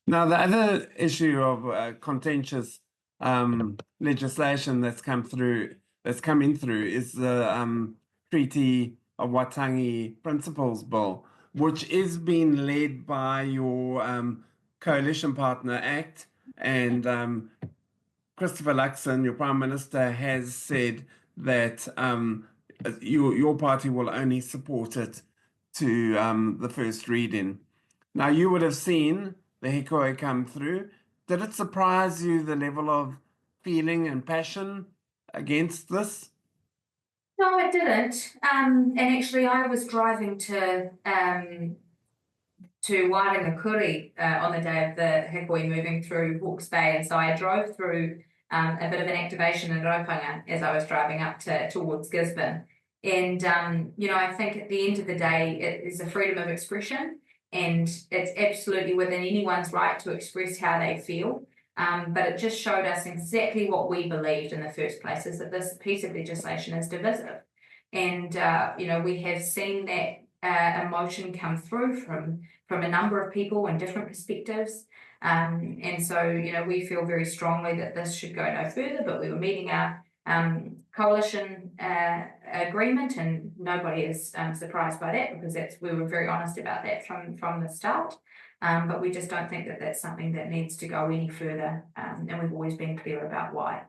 Now, the other issue of contentious legislation that's coming through, is the Treaty of Waitangi Principles Bill, which is being led by your coalition partner, ACT, and Christopher Luxon, your Prime Minister, has said that your party will only support it to the first reading. Now, you would have seen the Hikoe come through. Did it surprise you the level of feeling and passion against this? No, it didn't. And actually, I was driving to Wairangi on the day of the Hikoi moving through Hawke's Bay, and so I drove through a bit of an activation in Raupanga as I was driving up towards Gisborne. And I think at the end of the day, it is a freedom of expression, and it's absolutely within anyone's right to express how they feel. But it just showed us exactly what we believed in the first place, is that this piece of legislation is divisive. And, we have seen that emotion come through from a number of people and different perspectives. And so, we feel very strongly that this should go no further, but we were meeting our coalition agreement, and nobody is surprised by that, because we were very honest about that from the start. But we just don't think that that's something that needs to go any further, and we've always been clear about why.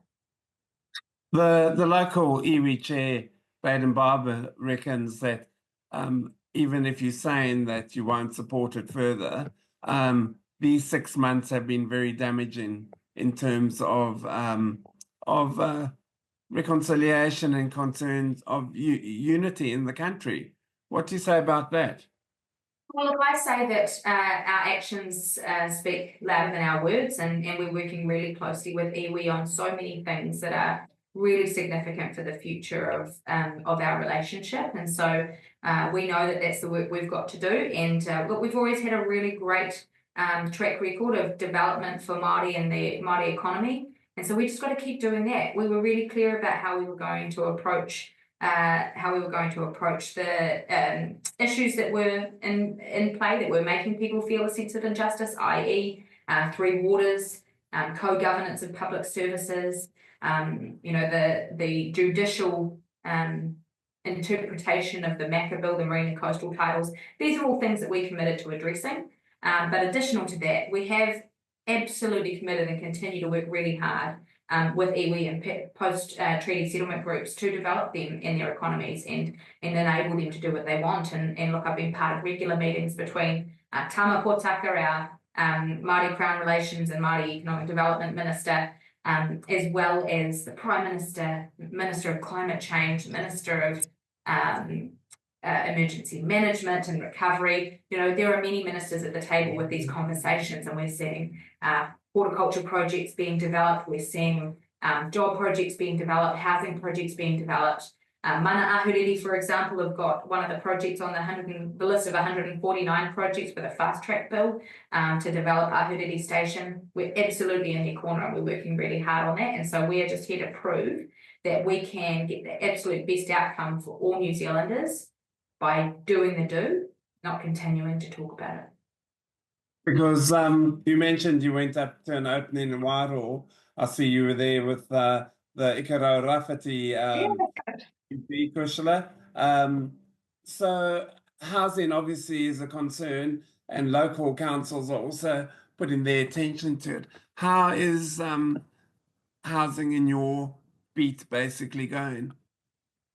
The local iwi chair, Baden Barber, reckons that even if you're saying that you won't support it further, these 6 months have been very damaging in terms of reconciliation and concerns of unity in the country. What do you say about that? Well, look, I say that our actions speak louder than our words, and we're working really closely with iwi on so many things that are really significant for the future of our relationship. And so we know that that's the work we've got to do. And look, we've always had a really great track record of development for Māori and the Māori economy. And so we just got to keep doing that. We were really clear about how we were going to approach the issues that were in play, that were making people feel a sense of injustice, i.e. Three Waters, co-governance of public services, the judicial interpretation of the MACA Bill, the Marine and Coastal Titles. These are all things that we committed to addressing. But additional to that, we have absolutely committed and continue to work really hard with iwi and post-treaty settlement groups to develop them in their economies and enable them to do what they want. And look, I've been part of regular meetings between Tama Potaka, our Māori Crown Relations and Māori Economic Development Minister, as well as the Prime Minister, Minister of Climate Change, Minister of Emergency Management and Recovery. There are many ministers at the table with these conversations, and we're seeing horticulture projects being developed, we're seeing job projects being developed, housing projects being developed. Mana Ahuriri, for example, have got one of the projects on the list of 149 projects for the fast track bill to develop Ahuriri Station. We're absolutely in their corner, and we're working really hard on that. And so we are just here to prove that we can get the absolute best outcome for all New Zealanders by doing the do, not continuing to talk about it. Because you mentioned you went up to an opening in Waro. I see you were there with the Ikarau Rafiti Kushla. So housing obviously is a concern, and local councils are also putting their attention to it. How is housing in your beat basically going?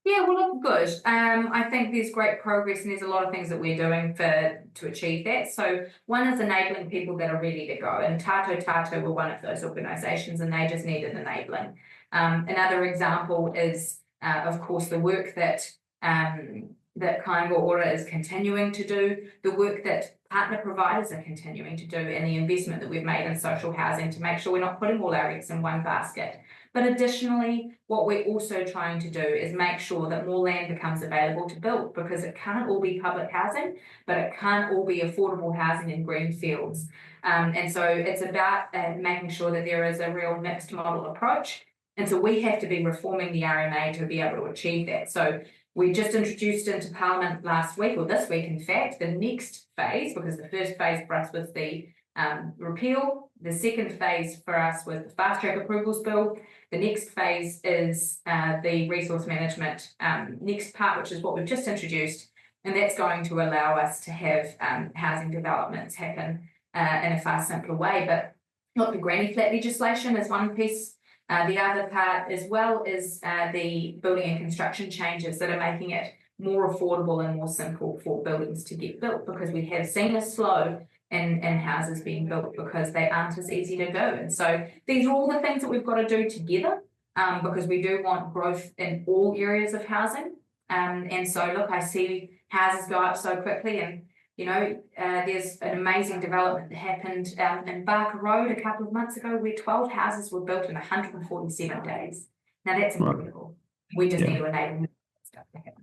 Yeah, well, look, good. I think there's great progress, and there's a lot of things that we're doing to achieve that. So one is enabling people that are ready to go, and Tato were one of those organisations, and they just needed enabling. Another example is, of course, the work that Kāinga Ora is continuing to do, the work that partner providers are continuing to do, and the investment that we've made in social housing to make sure we're not putting all our eggs in one basket. But additionally, what we're also trying to do is make sure that more land becomes available to build, because it can't all be public housing, but it can't all be affordable housing in green fields. And so it's about making sure that there is a real mixed model approach. And so we have to be reforming the RMA to be able to achieve that. So we just introduced into Parliament last week, or this week in fact, the next phase, because the first phase for us was the repeal. The second phase for us was the fast track approvals bill. The next phase is the resource management next part, which is what we've just introduced, and that's going to allow us to have housing developments happen in a far simpler way. But look, the granny flat legislation is one piece. The other part as well is the building and construction changes that are making it more affordable and more simple for buildings to get built, because we have seen a slow in houses being built because they aren't as easy to do. And so these are all the things that we've got to do together, because we do want growth in all areas of housing. And so look, I see houses go up so quickly, and there's an amazing development that happened in Barker Road a couple of months ago, where 12 houses were built in 147 days. Now that's incredible. We just need to enable stuff to happen.